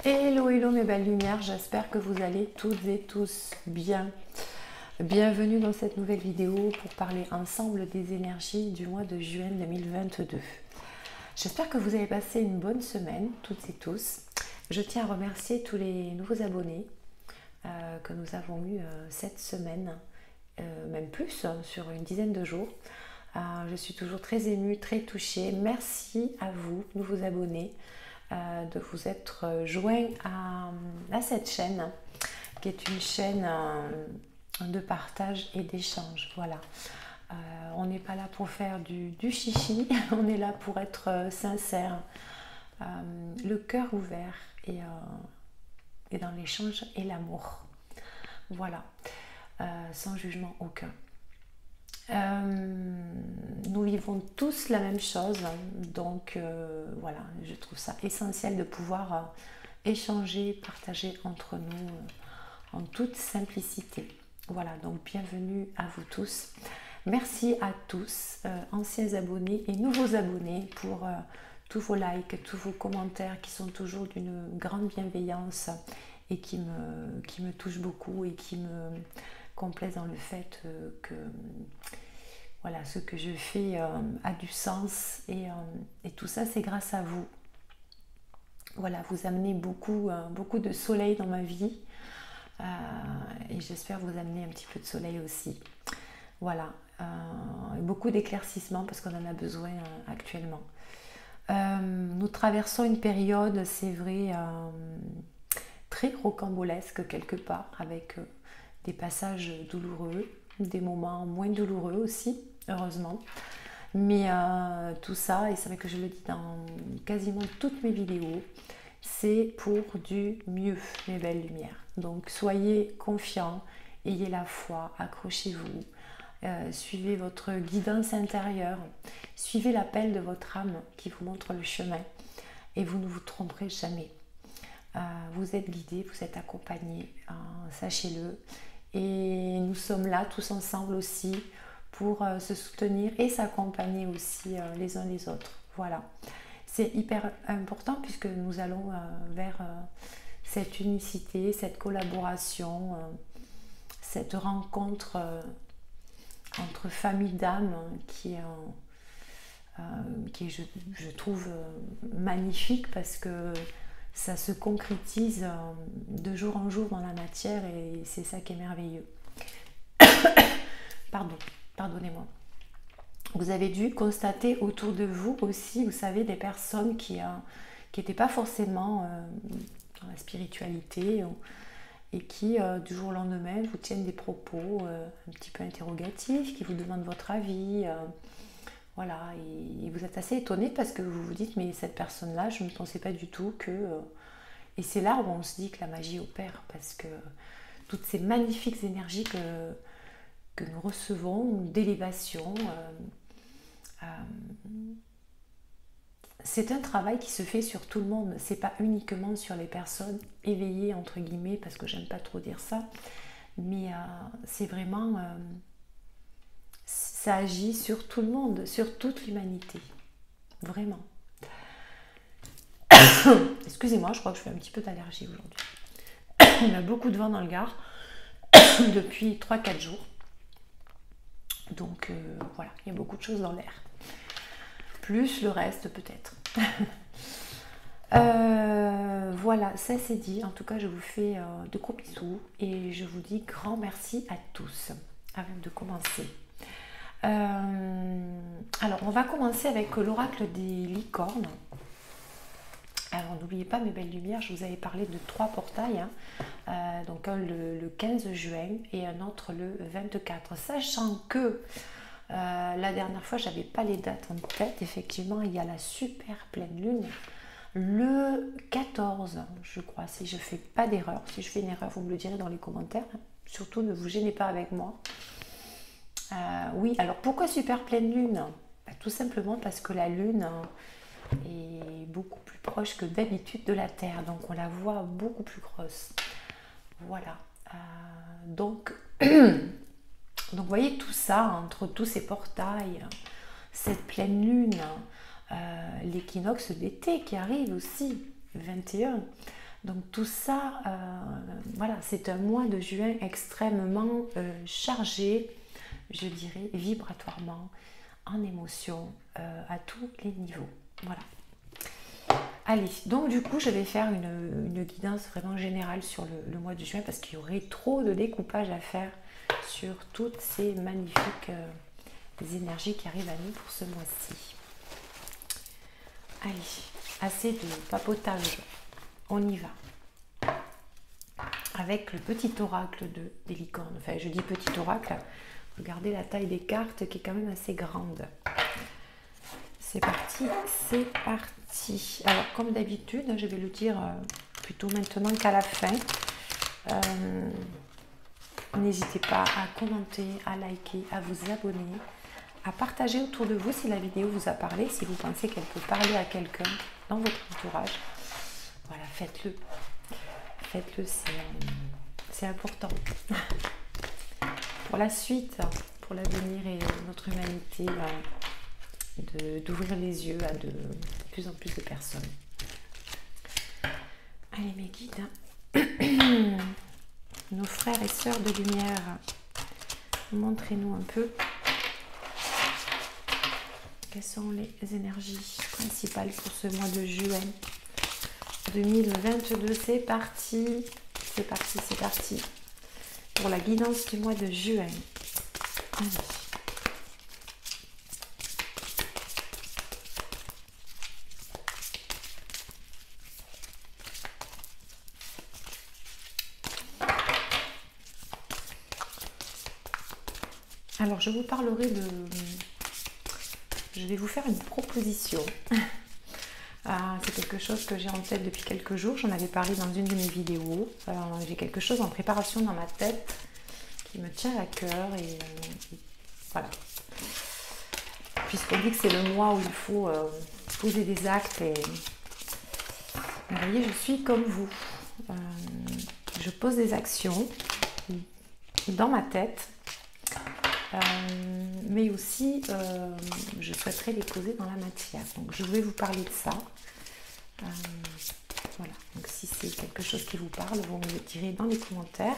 Hello, hello mes belles lumières, j'espère que vous allez toutes et tous bien. Bienvenue dans cette nouvelle vidéo pour parler ensemble des énergies du mois de juin 2022. J'espère que vous avez passé une bonne semaine, toutes et tous. Je tiens à remercier tous les nouveaux abonnés que nous avons eu cette semaine, même plus, sur une dizaine de jours. Je suis toujours très émue, très touchée. Merci à vous, nouveaux abonnés, de vous être joints à cette chaîne, qui est une chaîne de partage et d'échange. Voilà. On n'est pas là pour faire du chichi, on est là pour être sincère, le cœur ouvert et dans l'échange et l'amour. Voilà, sans jugement aucun. Nous vivons tous la même chose, donc voilà, je trouve ça essentiel de pouvoir échanger, partager entre nous en toute simplicité. Voilà, donc bienvenue à vous tous. Merci à tous, anciens abonnés et nouveaux abonnés, pour tous vos likes, tous vos commentaires qui sont toujours d'une grande bienveillance et qui me touchent beaucoup et qui me complaisent dans le fait que voilà, ce que je fais a du sens et tout ça c'est grâce à vous. Voilà, vous amenez beaucoup de soleil dans ma vie et j'espère vous amener un petit peu de soleil aussi. Voilà, beaucoup d'éclaircissement parce qu'on en a besoin actuellement. Nous traversons une période, c'est vrai, très rocambolesque quelque part, avec des passages douloureux, des moments moins douloureux aussi, heureusement. Mais tout ça, et c'est vrai que je le dis dans quasiment toutes mes vidéos, c'est pour du mieux, mes belles lumières. Donc soyez confiants, ayez la foi, accrochez-vous, suivez votre guidance intérieure, suivez l'appel de votre âme qui vous montre le chemin et vous ne vous tromperez jamais. Vous êtes guidés, vous êtes accompagnés, sachez-le. Et nous sommes là tous ensemble aussi pour se soutenir et s'accompagner aussi les uns les autres. Voilà, c'est hyper important puisque nous allons vers cette unicité, cette collaboration, cette rencontre entre familles d'âmes qui est, je trouve, magnifique parce que ça se concrétise de jour en jour dans la matière et c'est ça qui est merveilleux. Pardonnez-moi. Vous avez dû constater autour de vous aussi, vous savez, des personnes qui n'étaient pas forcément dans la spiritualité et qui, du jour au lendemain, vous tiennent des propos un petit peu interrogatifs, qui vous demandent votre avis. Voilà, et vous êtes assez étonné parce que vous vous dites, mais cette personne-là, je ne pensais pas du tout que... Et c'est là où on se dit que la magie opère, parce que toutes ces magnifiques énergies que nous recevons, d'élévation, c'est un travail qui se fait sur tout le monde. C'est pas uniquement sur les personnes éveillées, entre guillemets, parce que j'aime pas trop dire ça, mais c'est vraiment... ça agit sur tout le monde, sur toute l'humanité. Vraiment. Excusez-moi, je crois que je fais un petit peu d'allergie aujourd'hui. Il y a beaucoup de vent dans le Gard depuis 3-4 jours. Donc voilà, il y a beaucoup de choses dans l'air. Plus le reste peut-être. Voilà, ça c'est dit. En tout cas, je vous fais de gros bisous et je vous dis grand merci à tous avant de commencer. Alors, on va commencer avec l'oracle des licornes. Alors, n'oubliez pas, mes belles lumières, je vous avais parlé de 3 portails. Donc, un le 15 juin et un autre le 24. Sachant que la dernière fois, j'avais pas les dates en tête. Effectivement, il y a la super pleine lune le 14, je crois, si je fais pas d'erreur. Si je fais une erreur, vous me le direz dans les commentaires. Surtout, ne vous gênez pas avec moi. Oui, alors pourquoi super pleine lune? Tout simplement parce que la lune est beaucoup plus proche que d'habitude de la Terre, donc on la voit beaucoup plus grosse. Voilà. Donc vous voyez tout ça, entre tous ces portails, cette pleine lune, l'équinoxe d'été qui arrive aussi, le 21. Donc tout ça, voilà, c'est un mois de juin extrêmement chargé, je dirais, vibratoirement, en émotion, à tous les niveaux. Voilà. Allez, donc du coup, je vais faire une guidance vraiment générale sur le mois de juin parce qu'il y aurait trop de découpage à faire sur toutes ces magnifiques énergies qui arrivent à nous pour ce mois-ci. Allez, assez de papotage, on y va. Avec le petit oracle des licornes. Enfin, je dis petit oracle, regardez la taille des cartes qui est quand même assez grande. C'est parti, c'est parti. Alors, comme d'habitude, je vais le dire plutôt maintenant qu'à la fin. N'hésitez pas à commenter, à liker, à vous abonner, à partager autour de vous si la vidéo vous a parlé, si vous pensez qu'elle peut parler à quelqu'un dans votre entourage. Voilà, faites-le. Faites-le, c'est important. Pour la suite, pour l'avenir et notre humanité, d'ouvrir les yeux à de plus en plus de personnes. Allez mes guides, nos frères et sœurs de lumière, montrez-nous un peu quelles sont les énergies principales pour ce mois de juin 2022. C'est parti, c'est parti, c'est parti pour la guidance du mois de juin. Allez. Alors, je vous parlerai de... Je vais vous faire une proposition. C'est quelque chose que j'ai en tête depuis quelques jours. J'en avais parlé dans une de mes vidéos. J'ai quelque chose en préparation dans ma tête qui me tient à cœur. Et voilà. Puisqu'on dit que c'est le mois où il faut poser des actes. Et vous voyez, je suis comme vous. Je pose des actions dans ma tête. Mais aussi je souhaiterais les poser dans la matière, donc je vais vous parler de ça. Voilà, donc si c'est quelque chose qui vous parle, vous me le direz dans les commentaires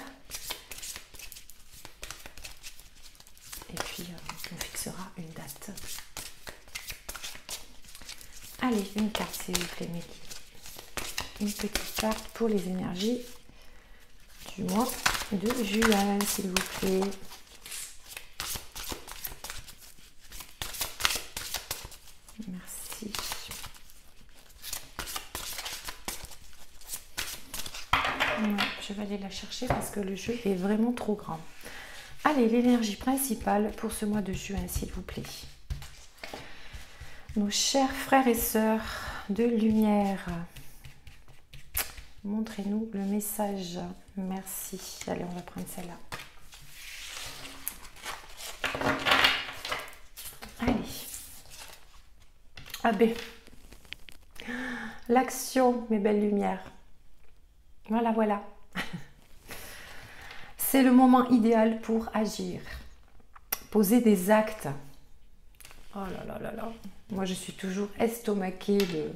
et puis on fixera une date. Allez, une carte s'il vous plaît, Mélie. Une petite carte pour les énergies du mois de juin, s'il vous plaît. Merci. Ouais, je vais aller la chercher parce que le jeu est vraiment trop grand. Allez, l'énergie principale pour ce mois de juin, s'il vous plaît. Nos chers frères et sœurs de lumière, montrez-nous le message. Merci. Allez, on va prendre celle-là. Allez. AB. L'action, mes belles lumières. Voilà, voilà. C'est le moment idéal pour agir. Poser des actes. Oh là là là là. Moi, je suis toujours estomaquée de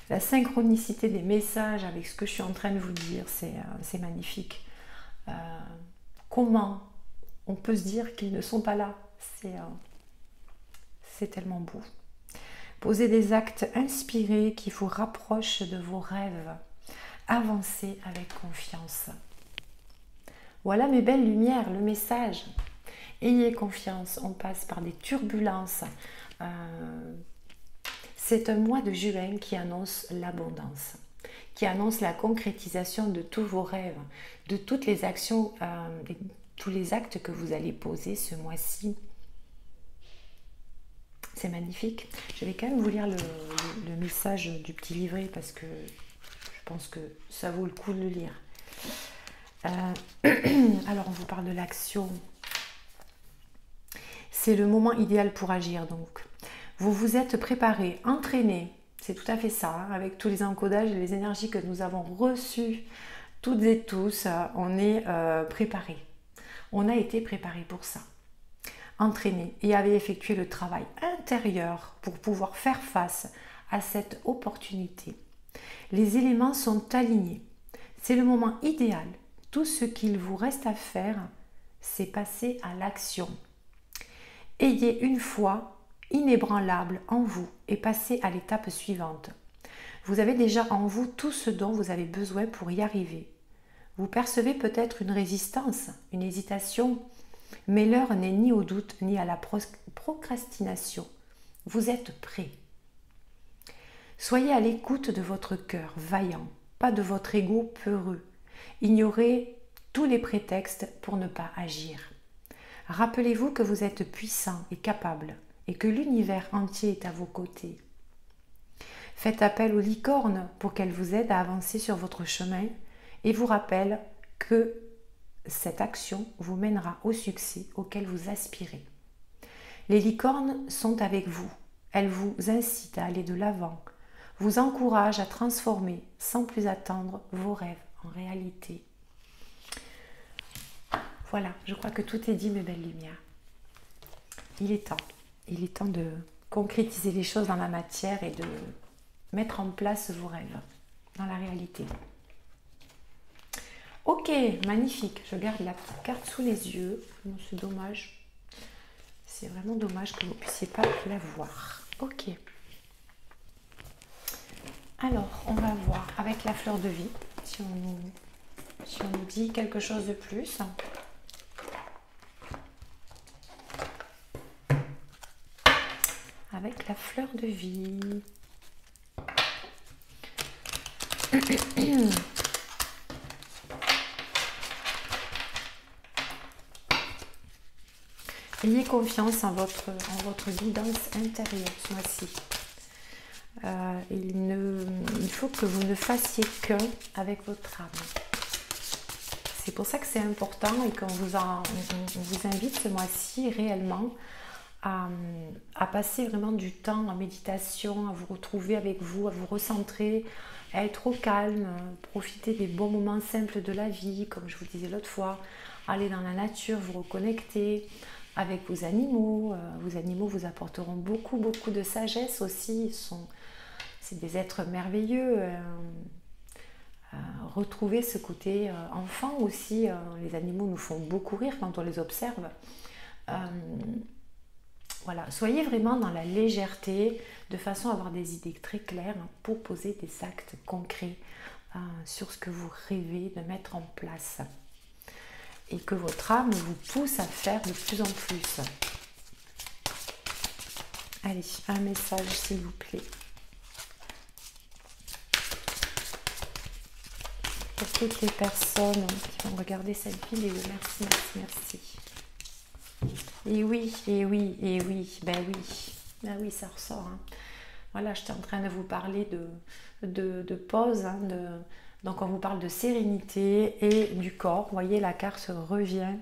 la synchronicité des messages avec ce que je suis en train de vous dire. C'est magnifique. Comment on peut se dire qu'ils ne sont pas là? C'est tellement beau. Posez des actes inspirés qui vous rapprochent de vos rêves. Avancez avec confiance. Voilà mes belles lumières, le message. Ayez confiance, on passe par des turbulences. C'est un mois de juin qui annonce l'abondance, qui annonce la concrétisation de tous vos rêves, de toutes les actions, et tous les actes que vous allez poser ce mois-ci. C'est magnifique. Je vais quand même vous lire le message du petit livret parce que je pense que ça vaut le coup de le lire. Alors, on vous parle de l'action. C'est le moment idéal pour agir, donc. Vous vous êtes préparé, entraîné. C'est tout à fait ça, hein, avec tous les encodages et les énergies que nous avons reçues, toutes et tous, on est préparé. On a été préparé pour ça. Entraîné et avait effectué le travail intérieur pour pouvoir faire face à cette opportunité. Les éléments sont alignés. C'est le moment idéal. Tout ce qu'il vous reste à faire, c'est passer à l'action. Ayez une foi inébranlable en vous et passez à l'étape suivante. Vous avez déjà en vous tout ce dont vous avez besoin pour y arriver. Vous percevez peut-être une résistance, une hésitation, mais l'heure n'est ni au doute ni à la procrastination. Vous êtes prêt. Soyez à l'écoute de votre cœur vaillant, pas de votre ego peureux. Ignorez tous les prétextes pour ne pas agir. Rappelez-vous que vous êtes puissant et capable et que l'univers entier est à vos côtés. Faites appel aux licornes pour qu'elles vous aident à avancer sur votre chemin et vous rappellent que cette action vous mènera au succès auquel vous aspirez. Les licornes sont avec vous. Elles vous incitent à aller de l'avant, vous encouragent à transformer sans plus attendre vos rêves en réalité. Voilà, je crois que tout est dit, mes belles lumières. Il est temps de concrétiser les choses dans la matière et de mettre en place vos rêves dans la réalité. Ok, magnifique. Je garde la petite carte sous les yeux. Bon, c'est dommage. C'est vraiment dommage que vous ne puissiez pas la voir. Ok. Alors, on va voir avec la fleur de vie si on nous dit quelque chose de plus. Avec la fleur de vie. Ayez confiance en votre guidance intérieure ce mois-ci. Il faut que vous ne fassiez qu'un avec votre âme. C'est pour ça que c'est important et qu'on vous invite ce mois-ci réellement à passer vraiment du temps en méditation, à vous retrouver avec vous, à vous recentrer, à être au calme, profiter des bons moments simples de la vie, comme je vous le disais l'autre fois, aller dans la nature, vous reconnecter avec vos animaux. Vos animaux vous apporteront beaucoup de sagesse aussi. C'est des êtres merveilleux. Retrouver ce côté enfant aussi. Les animaux nous font beaucoup rire quand on les observe. Voilà, soyez vraiment dans la légèreté, de façon à avoir des idées très claires pour poser des actes concrets sur ce que vous rêvez de mettre en place. Et que votre âme vous pousse à faire de plus en plus. Allez, un message s'il vous plaît. Pour toutes les personnes qui vont regarder cette vidéo, merci. Et oui, ben oui, ça ressort. Hein. Voilà, j'étais en train de vous parler de pause, donc on vous parle de sérénité et du corps. Vous voyez, la carte revient,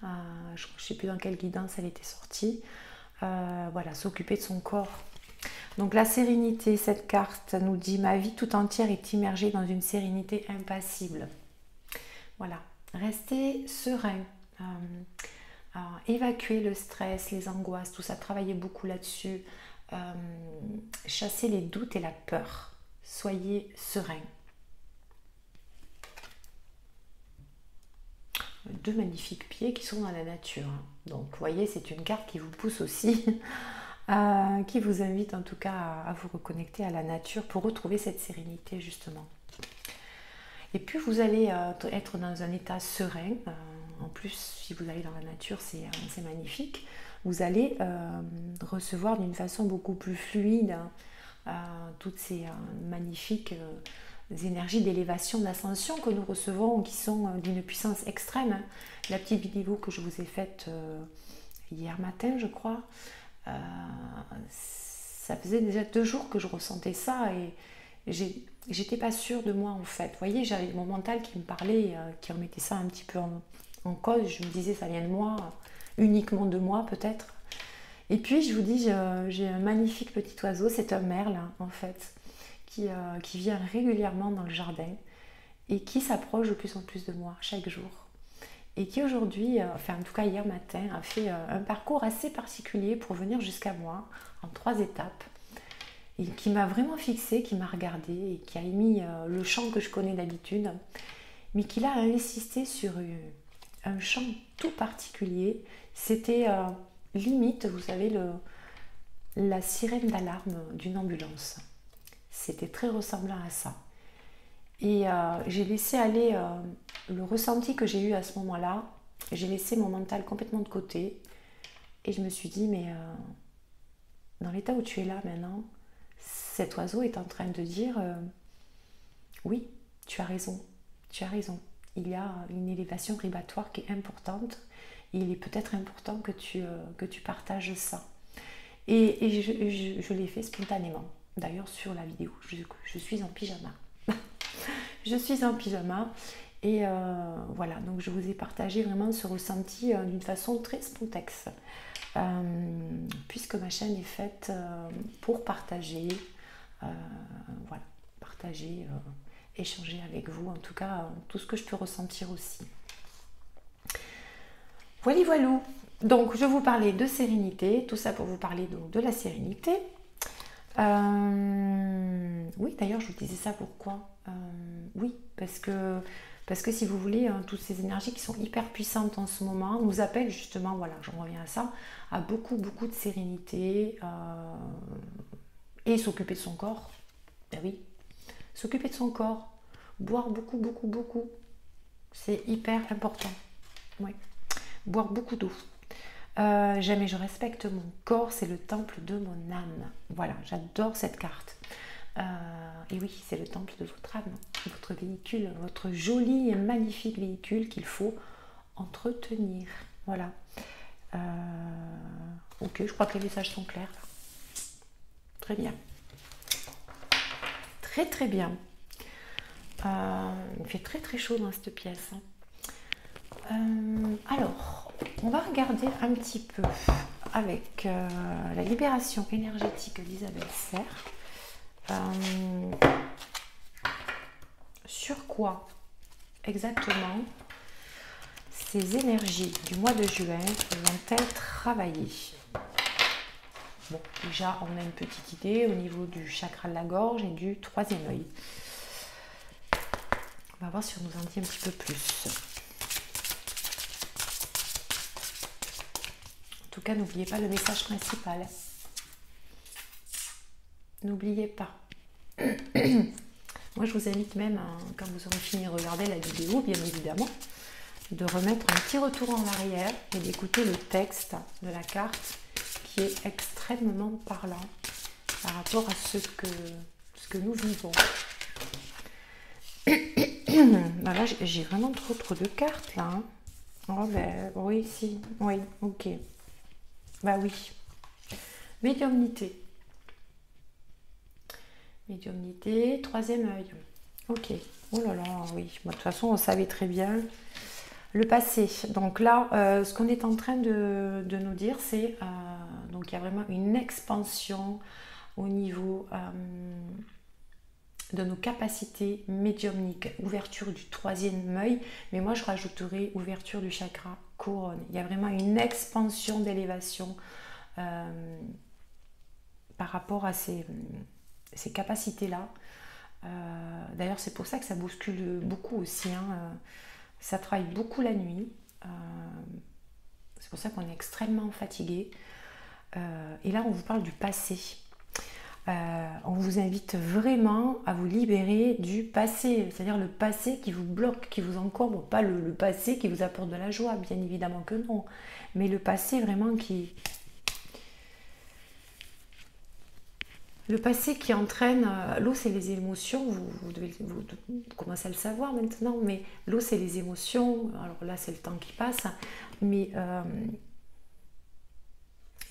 je ne sais plus dans quelle guidance elle était sortie. Voilà, s'occuper de son corps. Donc la sérénité, cette carte nous dit: ma vie tout entière est immergée dans une sérénité impassible. Voilà, restez serein. Évacuer le stress, les angoisses, tout ça, travaillez beaucoup là-dessus. Chassez les doutes et la peur. Soyez serein. Deux magnifiques pieds qui sont dans la nature. Donc, vous voyez, c'est une carte qui vous pousse aussi, qui vous invite en tout cas à vous reconnecter à la nature pour retrouver cette sérénité justement. Et puis, vous allez être dans un état serein. En plus, si vous allez dans la nature, c'est magnifique. Vous allez recevoir d'une façon beaucoup plus fluide toutes ces magnifiques énergies d'élévation, d'ascension que nous recevons, qui sont d'une puissance extrême. La petite vidéo que je vous ai faite hier matin, je crois, ça faisait déjà 2 jours que je ressentais ça et j'étais pas sûre de moi en fait. Vous voyez, j'avais mon mental qui me parlait, qui remettait ça un petit peu en cause. Je me disais, ça vient de moi, uniquement de moi peut-être. Et puis je vous dis, j'ai un magnifique petit oiseau, c'est un merle en fait, qui vient régulièrement dans le jardin et qui s'approche de plus en plus de moi chaque jour. Et qui aujourd'hui, enfin en tout cas hier matin, a fait un parcours assez particulier pour venir jusqu'à moi en 3 étapes. Et qui m'a vraiment fixée, qui m'a regardée et qui a émis le chant que je connais d'habitude. mais qu'il a insisté sur un chant tout particulier. C'était limite, vous savez, la sirène d'alarme d'une ambulance. C'était très ressemblant à ça. Et j'ai laissé aller le ressenti que j'ai eu à ce moment-là. J'ai laissé mon mental complètement de côté. Et je me suis dit, mais dans l'état où tu es là maintenant, cet oiseau est en train de dire oui, tu as raison, tu as raison. Il y a une élévation vibratoire qui est importante. Et il est peut-être important que tu partages ça. Et je l'ai fait spontanément. D'ailleurs, sur la vidéo, je suis en pyjama. Je suis en pyjama. Et voilà, donc je vous ai partagé vraiment ce ressenti d'une façon très spontaxe. Puisque ma chaîne est faite pour partager, voilà, partager, échanger avec vous, en tout cas, tout ce que je peux ressentir aussi. Voilà, voilà. Donc, je vous parlais de sérénité, tout ça pour vous parler donc de la sérénité. Oui, d'ailleurs, je vous disais ça pourquoi oui, parce que si vous voulez, toutes ces énergies qui sont hyper puissantes en ce moment nous appellent justement, voilà, j'en reviens à ça, à beaucoup de sérénité et s'occuper de son corps. Ben oui, s'occuper de son corps, boire beaucoup, c'est hyper important. Oui, boire beaucoup d'eau. Jamais je respecte mon corps, c'est le temple de mon âme. Voilà, j'adore cette carte. Et oui, c'est le temple de votre âme, votre véhicule, votre joli et magnifique véhicule qu'il faut entretenir. Voilà. Ok, je crois que les messages sont clairs. Très bien. Très bien. Il fait très chaud dans cette pièce. Alors, on va regarder un petit peu avec la libération énergétique d'Isabelle Serre. Sur quoi exactement ces énergies du mois de juin vont-elles travailler? Bon, déjà, on a une petite idée au niveau du chakra de la gorge et du troisième œil. On va voir si on nous en dit un petit peu plus. En tout cas, n'oubliez pas le message principal. N'oubliez pas. Moi, je vous invite même, quand vous aurez fini de regarder la vidéo, bien évidemment, de remettre un petit retour en arrière et d'écouter le texte de la carte qui est extrêmement parlant par rapport à ce que nous vivons. Là, j'ai vraiment trop de cartes, là. Hein. Oh, ben, oui, si. Oui, ok. Bah oui. Médiumnité. Médiumnité, troisième œil. Ok. Oh là là, oui. Bon, de toute façon, on savait très bien. Le passé. Donc là, ce qu'on est en train de nous dire, c'est donc il y a vraiment une expansion au niveau de nos capacités médiumniques. Ouverture du troisième œil, mais moi je rajouterai ouverture du chakra couronne. Il y a vraiment une expansion d'élévation par rapport à ces capacités-là. D'ailleurs, c'est pour ça que ça bouscule beaucoup aussi. Hein. Ça travaille beaucoup la nuit. C'est pour ça qu'on est extrêmement fatigué. Et là, on vous parle du passé. On vous invite vraiment à vous libérer du passé. C'est-à-dire le passé qui vous bloque, qui vous encombre. Pas le passé qui vous apporte de la joie, bien évidemment que non. Mais le passé vraiment qui... Le passé qui entraîne, l'eau c'est les émotions, vous commencez à le savoir maintenant, mais l'eau c'est les émotions, alors là c'est le temps qui passe, mais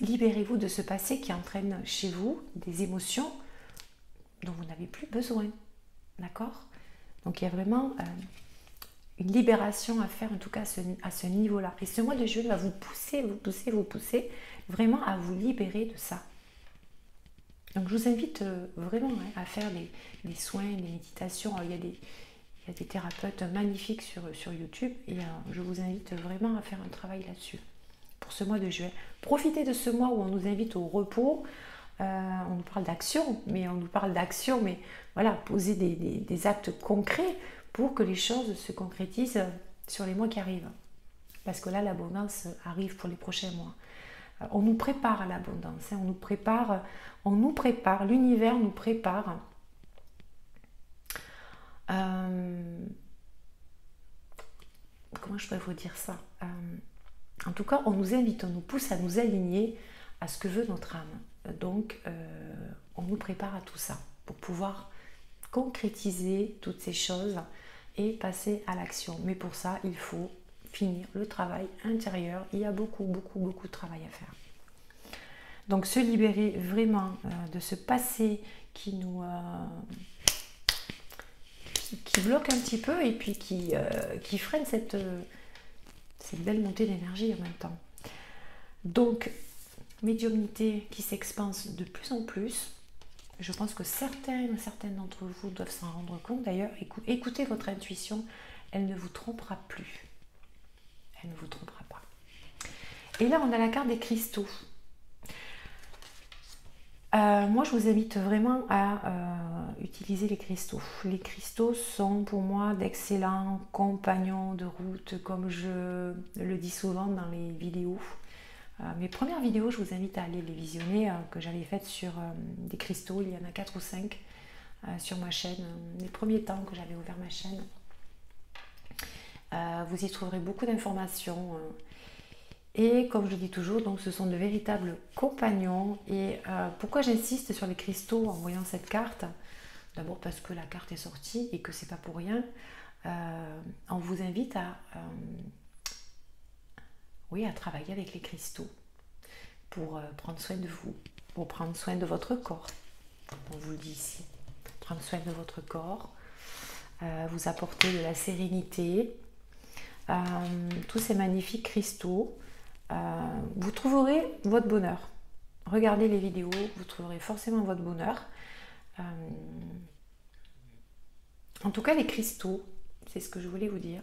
libérez-vous de ce passé qui entraîne chez vous des émotions dont vous n'avez plus besoin, d'accord? Donc il y a vraiment une libération à faire, en tout cas à ce niveau-là. Et ce mois de juillet va vous pousser vraiment à vous libérer de ça. Donc je vous invite vraiment à faire des soins, des méditations. Alors, il y a des thérapeutes magnifiques sur YouTube et je vous invite vraiment à faire un travail là-dessus pour ce mois de juillet. Profitez de ce mois où on nous invite au repos. On nous parle d'action, mais voilà, poser des actes concrets pour que les choses se concrétisent sur les mois qui arrivent. Parce que là, l'abondance arrive pour les prochains mois. On nous prépare à l'abondance, hein, on nous prépare, l'univers nous prépare. Comment je pourrais vous dire ça? En tout cas, on nous invite, on nous pousse à nous aligner à ce que veut notre âme. Donc, on nous prépare à tout ça pour pouvoir concrétiser toutes ces choses et passer à l'action. Mais pour ça, il faut finir le travail intérieur. Il y a beaucoup de travail à faire. Donc, se libérer vraiment de ce passé qui nous... qui bloque un petit peu et puis qui freine cette belle montée d'énergie en même temps. Donc, médiumnité qui s'expanse de plus en plus. Je pense que certaines d'entre vous doivent s'en rendre compte. D'ailleurs, écoutez votre intuition, elle ne vous trompera plus. Elle ne vous trompera pas. Et là, on a la carte des cristaux. Moi, je vous invite vraiment à utiliser les cristaux. Les cristaux sont pour moi d'excellents compagnons de route, comme je le dis souvent dans les vidéos. Mes premières vidéos, je vous invite à aller les visionner, que j'avais faites sur des cristaux. Il y en a 4 ou 5 sur ma chaîne. Les premiers temps que j'avais ouvert ma chaîne. Vous y trouverez beaucoup d'informations. Et comme je dis toujours, donc ce sont de véritables compagnons. Et pourquoi j'insiste sur les cristaux en voyant cette carte? D'abord parce que la carte est sortie et que c'est pas pour rien. On vous invite à travailler avec les cristaux pour prendre soin de vous, pour prendre soin de votre corps. On vous le dit ici. Prendre soin de votre corps, vous apporter de la sérénité. Tous ces magnifiques cristaux. Vous trouverez votre bonheur. Regardez les vidéos, vous trouverez forcément votre bonheur. En tout cas, les cristaux, c'est ce que je voulais vous dire.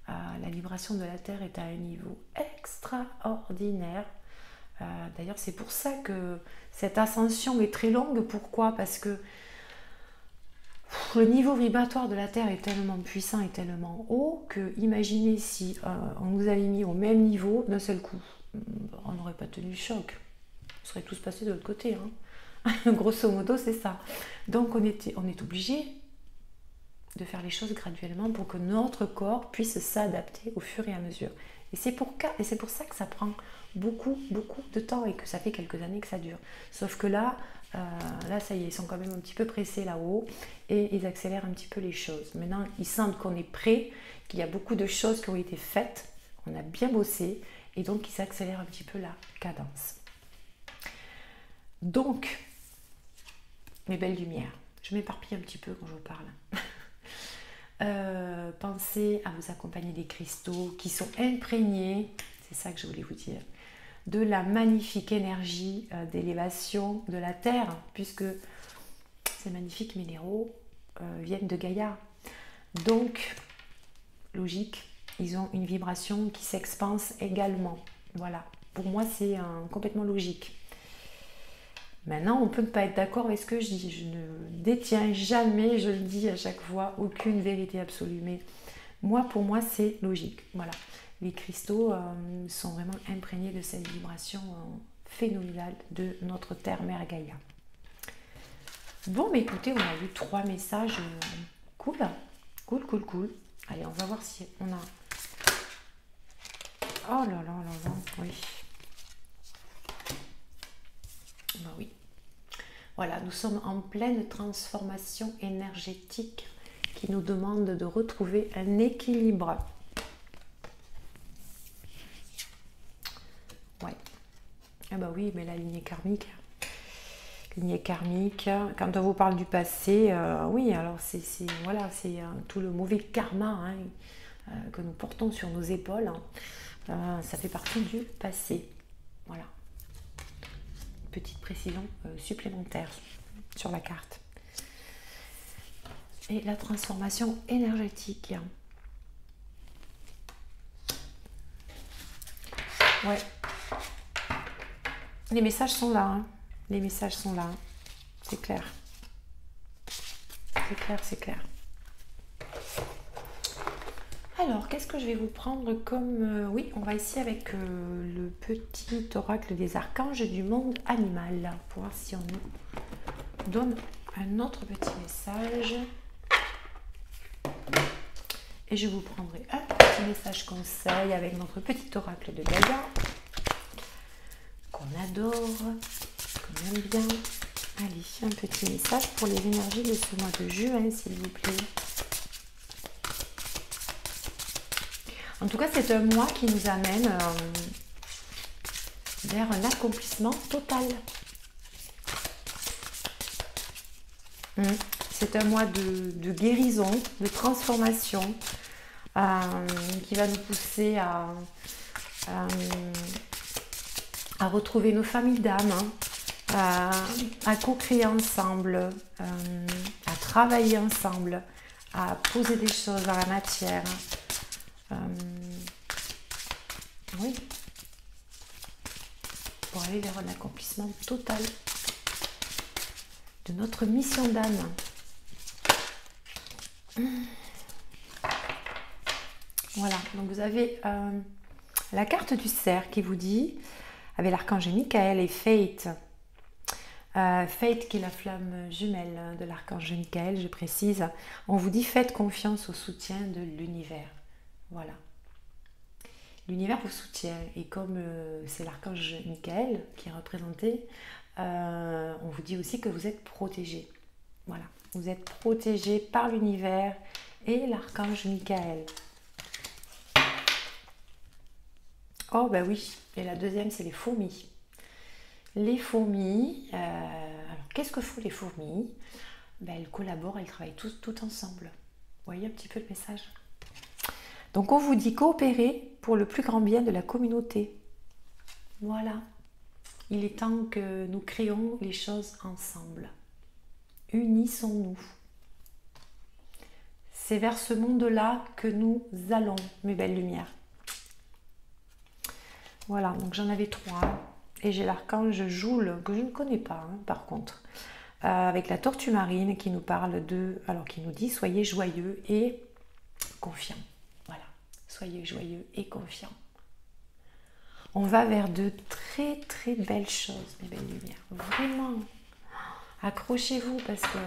La vibration de la Terre est à un niveau extraordinaire. D'ailleurs, c'est pour ça que cette ascension est très longue. Pourquoi? Parce que le niveau vibratoire de la Terre est tellement puissant et tellement haut que, imaginez si on nous avait mis au même niveau d'un seul coup, on n'aurait pas tenu le choc. On serait tous passés de l'autre côté. Hein. Grosso modo, c'est ça. Donc, on est obligé de faire les choses graduellement pour que notre corps puisse s'adapter au fur et à mesure. Et c'est pour ça que ça prend beaucoup de temps et que ça fait quelques années que ça dure. Sauf que là, ça y est, ils sont quand même un petit peu pressés là-haut et ils accélèrent un petit peu les choses. Maintenant, ils sentent qu'on est prêt, qu'il y a beaucoup de choses qui ont été faites, on a bien bossé et donc ils accélèrent un petit peu la cadence. Donc, mes belles lumières, je m'éparpille un petit peu quand je vous parle. Pensez à vous accompagner des cristaux qui sont imprégnés, c'est ça que je voulais vous dire, de la magnifique énergie d'élévation de la Terre, puisque ces magnifiques minéraux viennent de Gaïa. Donc, logique, ils ont une vibration qui s'expanse également. Voilà, pour moi c'est complètement logique. Maintenant, on peut ne pas être d'accord avec ce que je dis. Je ne détiens jamais, je le dis à chaque fois, aucune vérité absolue. Mais pour moi, c'est logique. Voilà. Les cristaux sont vraiment imprégnés de cette vibration phénoménale de notre Terre-Mère Gaïa. Bon, mais écoutez, on a eu 3 messages cool. Cool. Allez, on va voir si on a... Oh là là, oui. Ben oui. Voilà, nous sommes en pleine transformation énergétique qui nous demande de retrouver un équilibre. Ouais. Ah bah oui, mais la lignée karmique. Quand on vous parle du passé, oui, alors c'est tout le mauvais karma que nous portons sur nos épaules. Ça fait partie du passé. Voilà. Petite précision supplémentaire sur la carte. Et la transformation énergétique. Ouais. Les messages sont là. Hein. Les messages sont là. C'est clair. C'est clair. Alors, qu'est-ce que je vais vous prendre comme... oui, on va ici avec le petit oracle des archanges du monde animal, pour voir si on nous donne un autre petit message. Et je vous prendrai un petit message conseil avec notre petit oracle de Gaïa, qu'on adore, qu'on aime bien. Allez, un petit message pour les énergies de ce mois de juin, s'il vous plaît. En tout cas, c'est un mois qui nous amène vers un accomplissement total. C'est un mois de guérison, de transformation, qui va nous pousser à retrouver nos familles d'âme, à co-créer ensemble, à travailler ensemble, à poser des choses dans la matière. Oui, pour aller vers un accomplissement total de notre mission d'âme. Voilà, donc vous avez la carte du cerf qui vous dit, avec l'archange Michael et Fate. Fate qui est la flamme jumelle de l'archange Michael, je précise. On vous dit faites confiance au soutien de l'univers. Voilà. L'univers vous soutient et comme c'est l'archange Michael qui est représenté, on vous dit aussi que vous êtes protégé. Voilà, vous êtes protégé par l'univers et l'archange Michael. Oh ben oui, et la deuxième c'est les fourmis. Les fourmis, alors qu'est-ce que font les fourmis? Ben, elles collaborent, elles travaillent toutes ensemble. Vous voyez un petit peu le message? Donc on vous dit coopérer pour le plus grand bien de la communauté. Voilà. Il est temps que nous créons les choses ensemble. Unissons-nous. C'est vers ce monde-là que nous allons, mes belles lumières. Voilà, donc j'en avais 3. Et j'ai l'archange Joule, que je ne connais pas, par contre. Avec la tortue marine qui nous parle de... Alors, qui nous dit, soyez joyeux et confiants. Voilà, soyez joyeux et confiants. On va vers de très très belles choses, mes belles lumières. Vraiment, accrochez-vous parce que...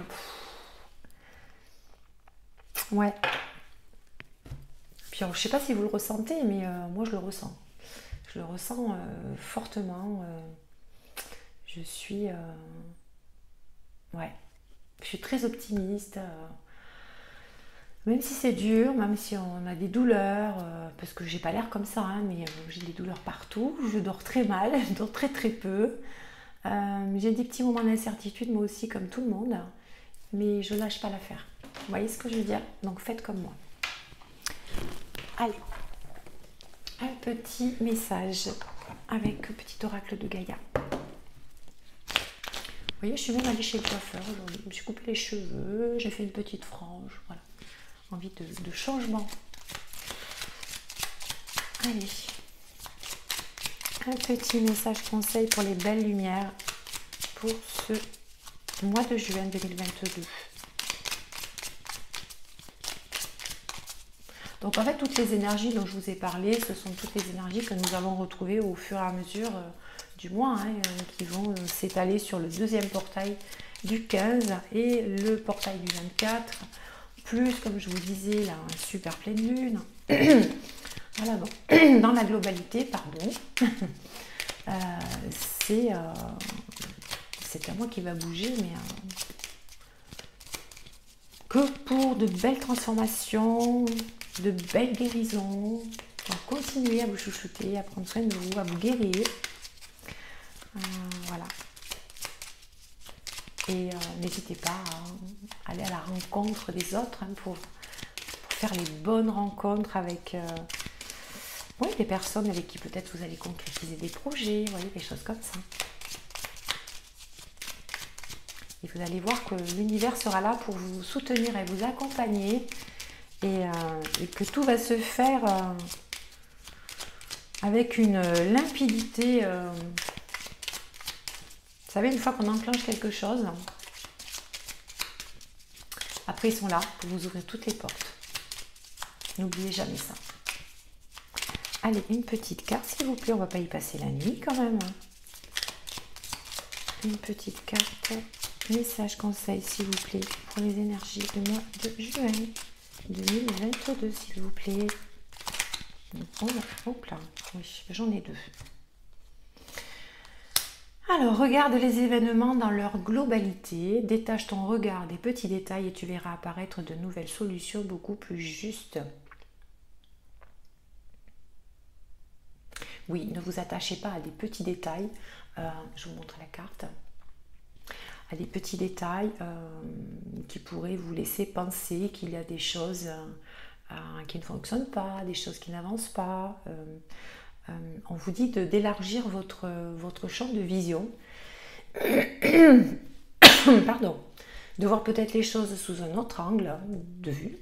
Ouais. Puis alors, je ne sais pas si vous le ressentez, mais moi je le ressens. Je le ressens fortement. Je suis... ouais. Je suis très optimiste. Même si c'est dur, même si on a des douleurs, parce que j'ai pas l'air comme ça, hein, mais j'ai des douleurs partout. Je dors très mal, je dors très très peu. J'ai des petits moments d'incertitude, moi aussi, comme tout le monde. Mais je lâche pas l'affaire. Vous voyez ce que je veux dire? Donc faites comme moi. Allez. Un petit message avec le petit oracle de Gaïa. Vous voyez, je suis même allée chez le coiffeur aujourd'hui. Je me suis coupé les cheveux, j'ai fait une petite frange. Voilà. Envie de changement. Allez. Un petit message conseil pour les belles lumières pour ce mois de juin 2022. Donc en fait, toutes les énergies dont je vous ai parlé, ce sont toutes les énergies que nous allons retrouver au fur et à mesure du mois, hein, qui vont s'étaler sur le deuxième portail du 15 et le portail du 24, plus, comme je vous disais, la super pleine lune. Voilà, donc, dans la globalité, pardon, c'est un mois qui va bouger, mais que pour de belles transformations, de belles guérisons. Donc, continuez à vous chouchouter, à prendre soin de vous, à vous guérir. Voilà. Et n'hésitez pas à aller à la rencontre des autres, hein, pour faire les bonnes rencontres avec oui, des personnes avec qui peut-être vous allez concrétiser des projets, vous voyez, des choses comme ça. Et vous allez voir que l'univers sera là pour vous soutenir et vous accompagner. Et que tout va se faire avec une limpidité. Vous savez, une fois qu'on enclenche quelque chose, après ils sont là pour vous ouvrir toutes les portes. N'oubliez jamais ça. Allez, une petite carte, s'il vous plaît. On ne va pas y passer la nuit quand même. Une petite carte. Message, conseil, s'il vous plaît, pour les énergies du mois de juin 2022, s'il vous plaît. Oh là, oui, j'en ai 2. Alors, regarde les événements dans leur globalité, détache ton regard des petits détails et tu verras apparaître de nouvelles solutions beaucoup plus justes. Oui, ne vous attachez pas à des petits détails. Je vous montre la carte. À des petits détails qui pourraient vous laisser penser qu'il y a des choses qui ne fonctionnent pas, des choses qui n'avancent pas. On vous dit d'élargir votre champ de vision. Pardon. De voir peut-être les choses sous un autre angle de vue.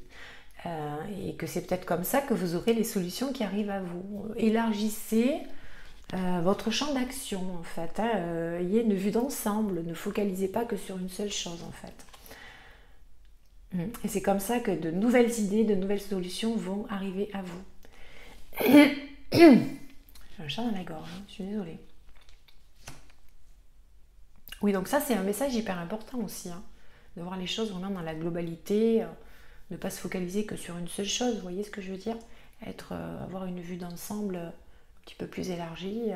Et que c'est peut-être comme ça que vous aurez les solutions qui arrivent à vous. Élargissez votre champ d'action en fait. Ayez une vue d'ensemble. Ne focalisez pas que sur une seule chose en fait. Et c'est comme ça que de nouvelles idées, de nouvelles solutions vont arriver à vous. J'ai un chat dans la gorge, hein, je suis désolée. Oui, donc ça c'est un message hyper important aussi, hein, de voir les choses vraiment dans la globalité, ne pas se focaliser que sur une seule chose, vous voyez ce que je veux dire? Avoir une vue d'ensemble un petit peu plus élargie.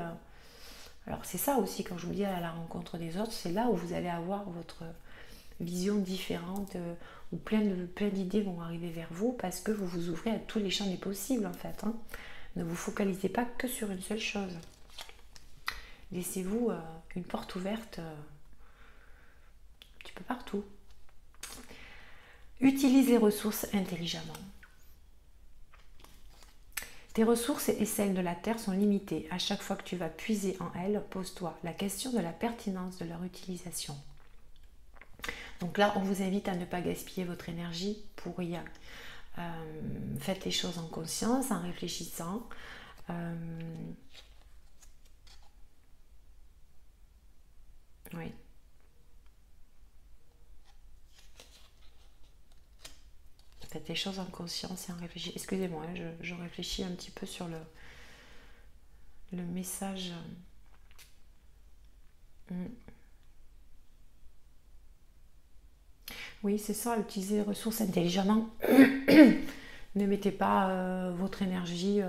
Alors c'est ça aussi, quand je vous dis à la rencontre des autres, c'est là où vous allez avoir votre vision différente, où plein d'idées vont arriver vers vous parce que vous vous ouvrez à tous les champs des possibles en fait. Hein. Ne vous focalisez pas que sur une seule chose. Laissez-vous une porte ouverte un petit peu partout. Utilise les ressources intelligemment. Tes ressources et celles de la Terre sont limitées. À chaque fois que tu vas puiser en elles, pose-toi la question de la pertinence de leur utilisation. Donc là, on vous invite à ne pas gaspiller votre énergie pour rien. Faites les choses en conscience, en réfléchissant. Oui. Faites les choses en conscience et en réfléchissant. Excusez-moi, hein, je réfléchis un petit peu sur le message. Oui, c'est ça, utiliser les ressources intelligemment. Ne mettez pas votre énergie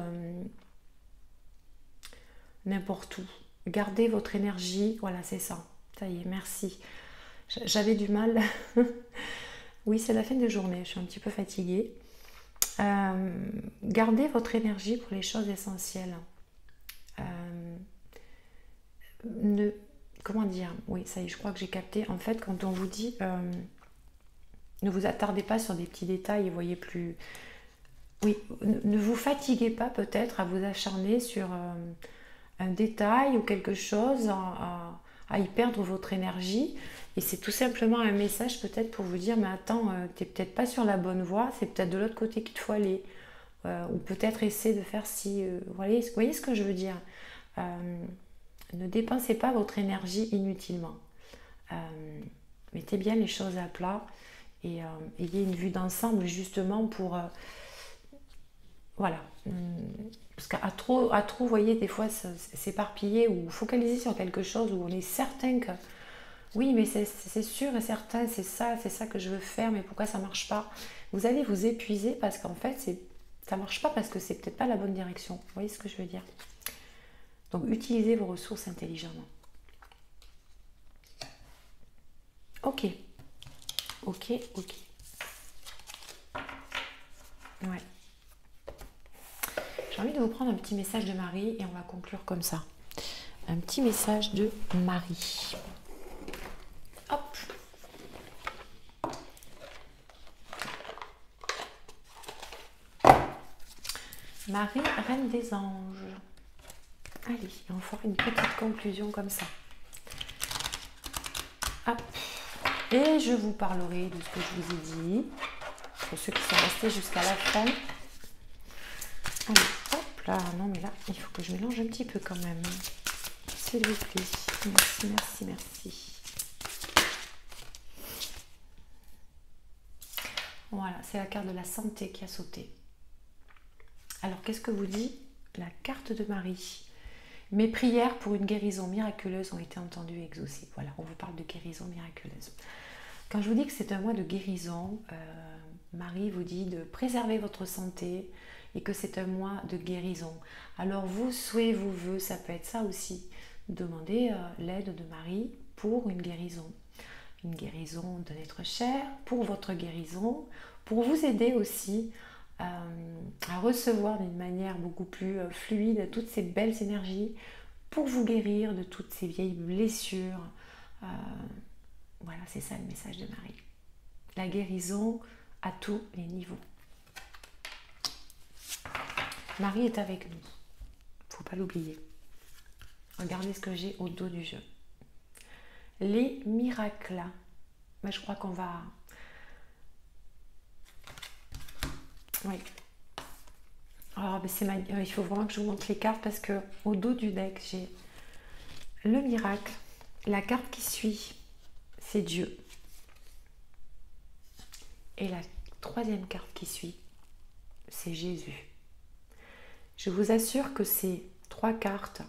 n'importe où. Gardez votre énergie, voilà, c'est ça. Ça y est, merci. J'avais du mal. Oui, c'est la fin de journée, je suis un petit peu fatiguée. Gardez votre énergie pour les choses essentielles. Comment dire? Oui, ça y est, je crois que j'ai capté. En fait, quand on vous dit ne vous attardez pas sur des petits détails et voyez plus... Oui, ne vous fatiguez pas peut-être à vous acharner sur un détail ou quelque chose, à y perdre votre énergie. Et c'est tout simplement un message peut-être pour vous dire, mais attends, t'es peut-être pas sur la bonne voie, c'est peut-être de l'autre côté qu'il te faut aller. Ou peut-être essayer de faire si... vous voyez ce que je veux dire? Ne dépensez pas votre énergie inutilement. Mettez bien les choses à plat et ayez une vue d'ensemble justement pour... voilà. Parce qu'à trop, vous voyez, des fois s'éparpiller ou focaliser sur quelque chose où on est certain que oui, mais c'est sûr et certain, c'est ça que je veux faire, mais pourquoi ça marche pas? Vous allez vous épuiser parce qu'en fait, ça marche pas parce que c'est peut-être pas la bonne direction. Vous voyez ce que je veux dire? Donc, utilisez vos ressources intelligemment. Ok. Ouais. J'ai envie de vous prendre un petit message de Marie et on va conclure comme ça. Un petit message de Marie. Hop. Marie, reine des anges. Allez, on fera une petite conclusion comme ça. Hop. Et je vous parlerai de ce que je vous ai dit. Pour ceux qui sont restés jusqu'à la fin. Allez, hop là. Non, mais là, il faut que je mélange un petit peu quand même. S'il vous plaît. Merci. Voilà, c'est la carte de la santé qui a sauté. Alors, qu'est-ce que vous dit la carte de Marie? Mes prières pour une guérison miraculeuse ont été entendues et exaucées. Voilà, on vous parle de guérison miraculeuse. Quand je vous dis que c'est un mois de guérison, Marie vous dit de préserver votre santé et que c'est un mois de guérison. Alors vos souhaits, vos vœux, ça peut être ça aussi. Demandez l'aide de Marie pour une guérison. Une guérison de l'être cher, pour votre guérison, pour vous aider aussi à recevoir d'une manière beaucoup plus fluide toutes ces belles énergies, pour vous guérir de toutes ces vieilles blessures. Voilà, c'est ça le message de Marie. La guérison à tous les niveaux. Marie est avec nous. Il ne faut pas l'oublier. Regardez ce que j'ai au dos du jeu. Les miracles. Mais je crois qu'on va... Oui. Alors, il faut vraiment que je vous montre les cartes parce que au dos du deck, j'ai le miracle. La carte qui suit, c'est Dieu. Et la troisième carte qui suit, c'est Jésus. Je vous assure que ces trois cartes,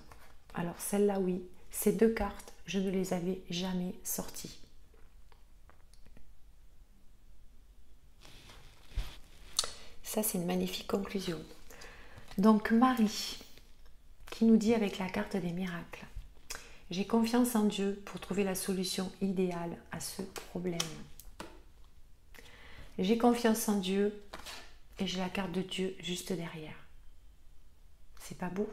alors celle-là oui, ces deux cartes, je ne les avais jamais sorties. Ça, c'est une magnifique conclusion. Donc Marie, qui nous dit avec la carte des miracles, j'ai confiance en Dieu pour trouver la solution idéale à ce problème. J'ai confiance en Dieu et j'ai la carte de Dieu juste derrière. C'est pas beau?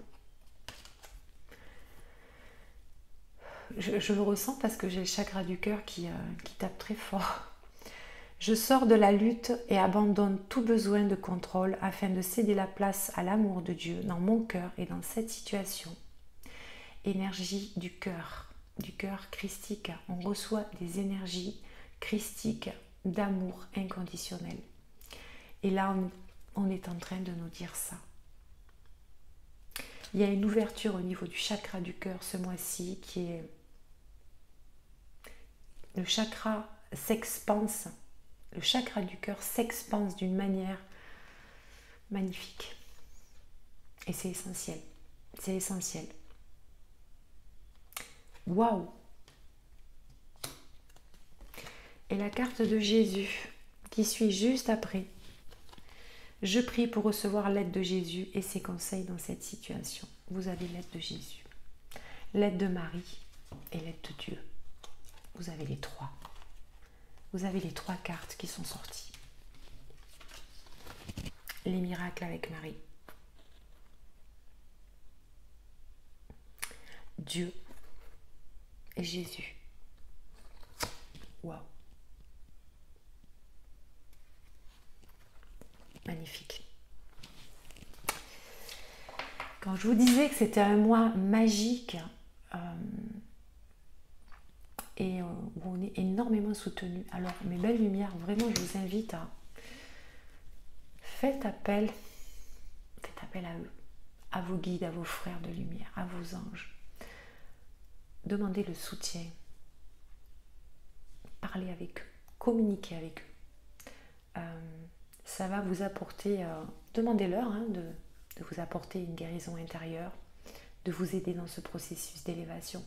Je le ressens parce que j'ai le chakra du cœur qui tape très fort. Je sors de la lutte et abandonne tout besoin de contrôle afin de céder la place à l'amour de Dieu dans mon cœur et dans cette situation. Énergie du cœur christique. On reçoit des énergies christiques d'amour inconditionnel. Et là, on est en train de nous dire ça. Il y a une ouverture au niveau du chakra du cœur ce mois-ci qui est... Le chakra s'expanse. Le chakra du cœur s'expanse d'une manière magnifique. Et c'est essentiel. C'est essentiel. Waouh! Et la carte de Jésus qui suit juste après. Je prie pour recevoir l'aide de Jésus et ses conseils dans cette situation. Vous avez l'aide de Jésus, l'aide de Marie et l'aide de Dieu. Vous avez les trois. Vous avez les trois cartes qui sont sorties. Les miracles avec Marie. Dieu et Jésus. Waouh! Magnifique. Quand je vous disais que c'était un mois magique et où on est énormément soutenu, alors mes belles lumières, vraiment je vous invite à faites appel à eux, à vos guides, à vos frères de lumière, à vos anges. Demandez le soutien, parlez avec eux, communiquez avec eux. Ça va vous apporter, demandez-leur de vous apporter une guérison intérieure, de vous aider dans ce processus d'élévation.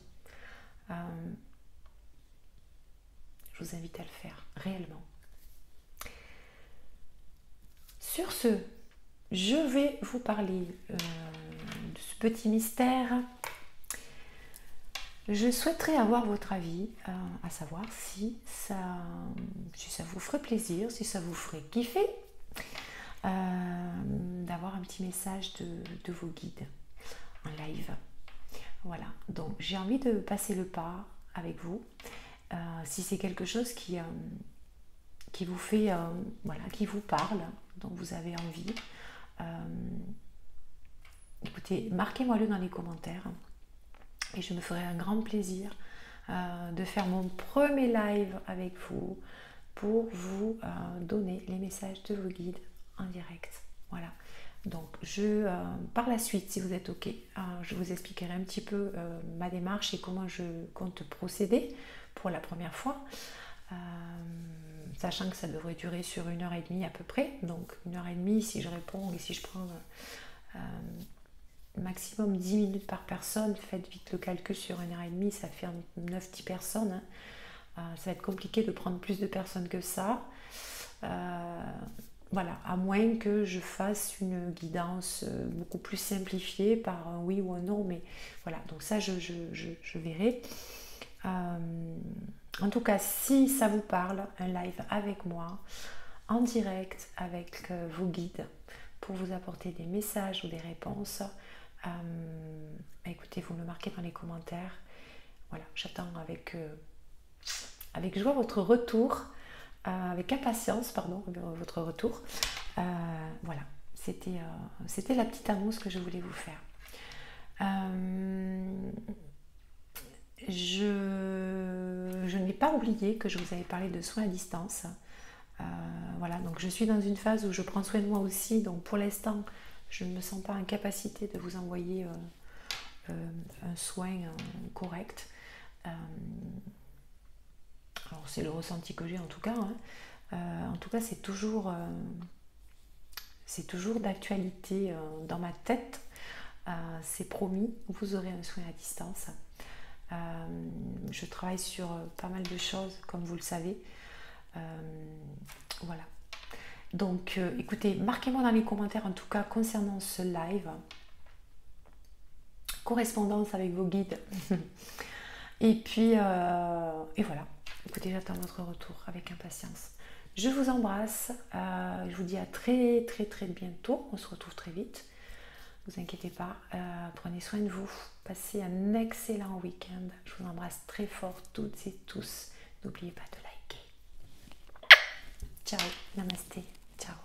Je vous invite à le faire, réellement. Sur ce, je vais vous parler de ce petit mystère. Je souhaiterais avoir votre avis, à savoir si ça vous ferait plaisir, si ça vous ferait kiffer, d'avoir un petit message de vos guides en live. Voilà, donc j'ai envie de passer le pas avec vous. Si c'est quelque chose qui vous fait, qui vous parle, dont vous avez envie, écoutez, marquez-moi-le dans les commentaires et je me ferai un grand plaisir de faire mon premier live avec vous pour vous donner les messages de vos guides en direct. Voilà. Donc, par la suite, si vous êtes OK, je vous expliquerai un petit peu ma démarche et comment je compte procéder pour la première fois. sachant que ça devrait durer sur 1h30 à peu près. Donc 1h30 si je réponds et si je prends maximum 10 minutes par personne, faites vite le calcul sur 1h30, ça fait 9-10 personnes. Hein. Ça va être compliqué de prendre plus de personnes que ça. Voilà, à moins que je fasse une guidance beaucoup plus simplifiée par un oui ou un non, mais voilà, donc ça je verrai. En tout cas, si ça vous parle, un live avec moi, en direct, avec vos guides, pour vous apporter des messages ou des réponses, écoutez, vous me marquez dans les commentaires. Voilà, j'attends avec joie votre retour, avec impatience, pardon, votre retour. Voilà, c'était la petite annonce que je voulais vous faire. Je n'ai pas oublié que je vous avais parlé de soins à distance. Voilà, donc je suis dans une phase où je prends soin de moi aussi, donc pour l'instant, je ne me sens pas en capacité de vous envoyer un soin correct. Alors c'est le ressenti que j'ai en tout cas. Hein. En tout cas, c'est toujours d'actualité dans ma tête. C'est promis, vous aurez un soin à distance. Je travaille sur pas mal de choses, comme vous le savez. Voilà. Donc, écoutez, marquez-moi dans les commentaires, en tout cas, concernant ce live. Correspondance avec vos guides. Et puis, et voilà. Écoutez, j'attends votre retour avec impatience. Je vous embrasse. Je vous dis à très, très, très bientôt. On se retrouve très vite. Ne vous inquiétez pas. Prenez soin de vous. Passez un excellent week-end. Je vous embrasse très fort, toutes et tous. N'oubliez pas de liker. Ciao. Namasté. Ciao.